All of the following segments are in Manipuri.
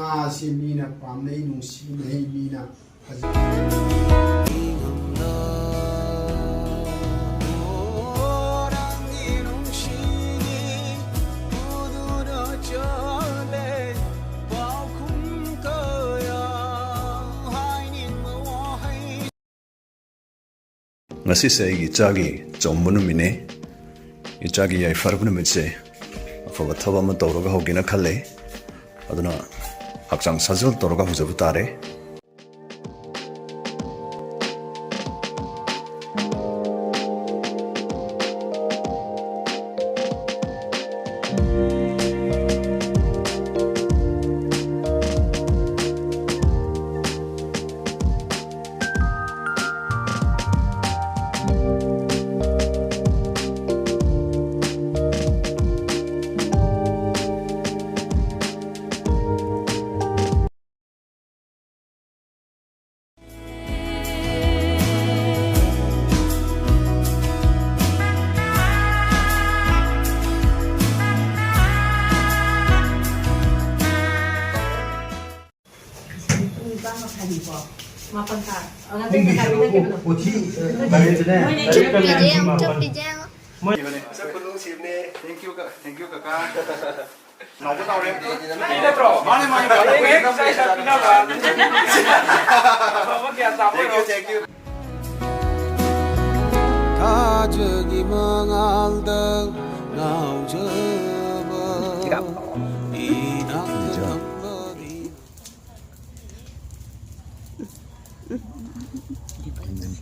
Ngasi mina pamnei nungsi nei mina ngasi se Echagi jombunu mine Echagi ai fargunu mitse afaga thaba ma tawraga hogina khalle aduna hakchang sajal tawraga hujabu tare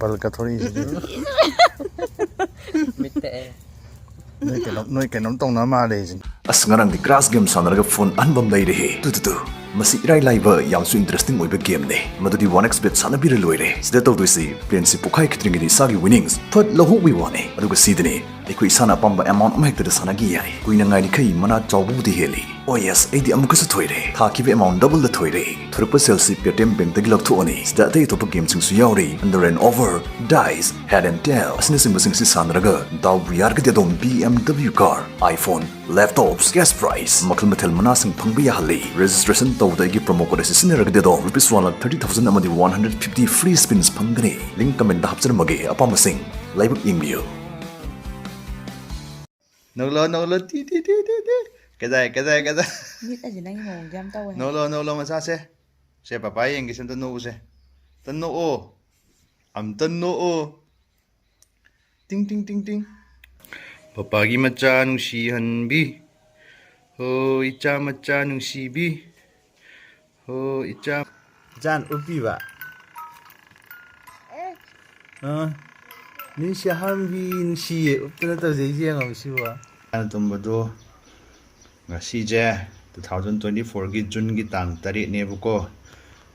Pal ka thori noi ke nom tong na ma le as ngarang di crash game sanaraga phone anbam lai re tu masi irai laiba yamsu interesting oiba game ne madudi 1xbet sanabira loire sida to si plan si pukai kitring ni sagi winnings put lahu we wane aduga sidne ekoi sana pamba amount amhekta da sanagi yai kuina ngai ni kai mana chawbu di heli oh yes adi amukasu thoire thakibe amount double the thoire thurpa selsi paytm bank tagi lakthو ani sida dei topa game sing su yauri under and over dice head and tail asne sing si sanaraga daw buyar ga dom BMW car iPhone laptops gas price makal mathel mana sing phangbi ya hali registration tawda gi promo code si sinaraga de do rupees 130,000 amadi 150 free spins phangani link comment da hapchar mage apama sing live ingbiyo no ti Kaza. Biết là gì đang ngồi giam tao No lo mà sao se papa yang gisan tan no se. Tan no o. Am tan no o. Ting. Papa gi macha nung si han bi. Ho icha macha nung si bi. Ho icha jan upi ba. Ni si han bi ni si upna ta je je ngam si wa. An tum do ngasi je 2024 gi June gi tang tari ne buko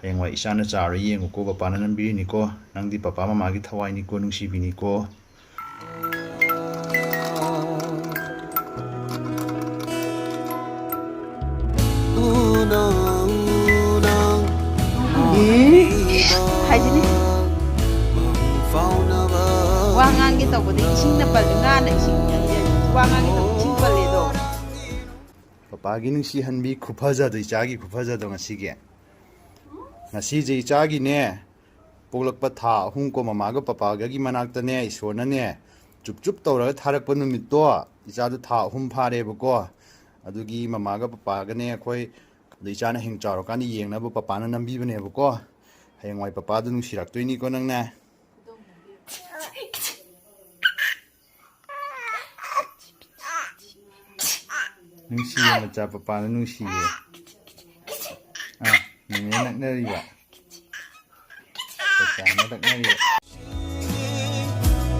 hengwa isana chari yeng ko papa nan bi ni ko nangdi papa mama gi thawai ni ko nungsi bi ni ko 하이지니 왕안기 tawbudi ising na balunga na ising 왕안기 taw ising balledo papa gi nungsi han bi khupaja doi chagi khupaja do ngasi ge ngasi je chagi ne polak pa tha hung ko mama ga papa ga gi manak ta ne isona ne chup tawra tharak pa numit to icha du tha hum phare bu ko adugi mama ga papa ga ne khoi dei cha na hing charo kan yeng na bu papa na nambi bane bu ko heng wai papa du nungsi rak toi ni ko nang na nungsi ma cha papa na nungsi ye ni nak na ri ba cha na tak na ri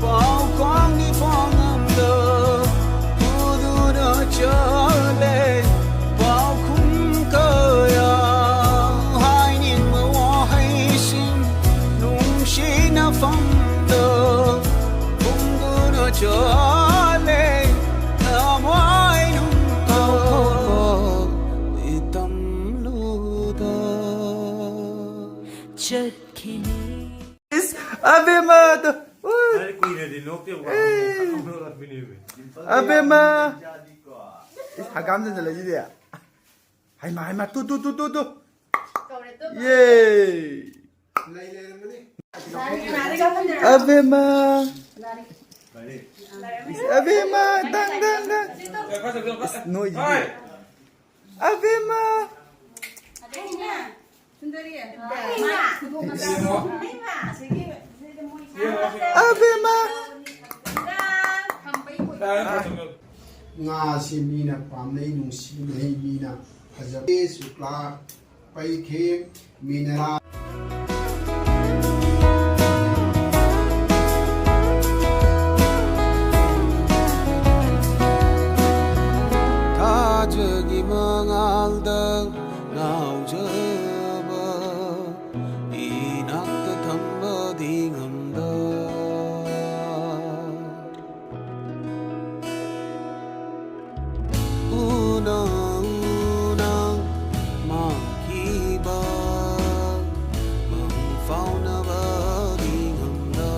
bao quang đi phong âm lơ tu du đó trở lên bao khung cơ ya hai niên mơ hoa hay xin nung xí na phong lơ khung du đó trở lên nam hoài nung Abe ma to Abe ma Hagam de la idea Hai ma tu Yay! Lay lên cái đi. Abema! Abema! Dang dang dang! Noisy. Abema! Abema! Nga si mina pam nei nung si nei mina hajabe sukla pai khe mina Chage mangalda naujaba inakta thamba dingamda una makiba fauna ba dingamda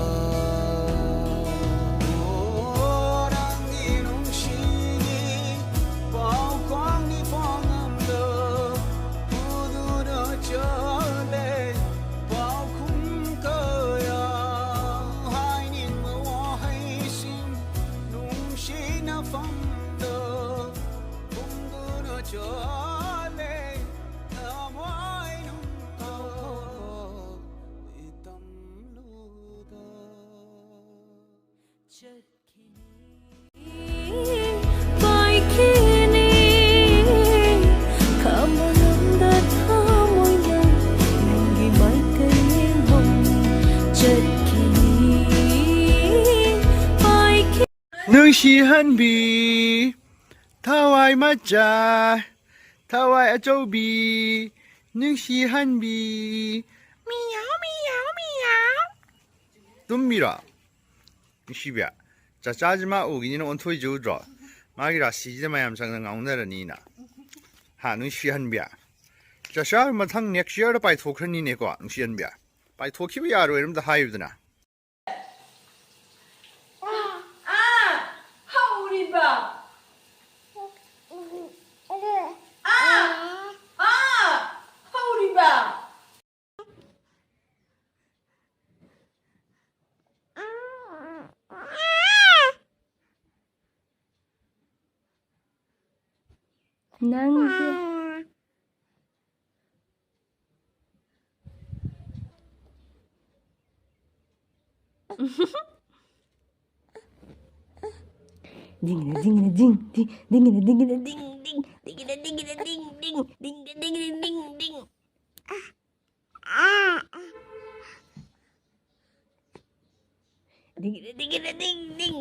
orang inung shini bao quang ni phong amda udura chale bao khum kaya hai nin ma wa hai sim nung shi na phong da udura chale na mai nung ka itam lu da Nung si Hanbi, Tawai Macha, Tawai Achobi, Nung si Hanbi, Meow meow meow. Tumbira, Shibia, Chachajima Ugin on Toy Jodra, Magira sees the Mayam Sang on the Nina. Hanu si Hanbia. Chashar Matang next year by Token in Equa, Shianbia. By Tokyo, the higher than Ding ding ding ding ding ding ding ding ding ding ding ding ding ding ding ding ding. Ding ding ding ding.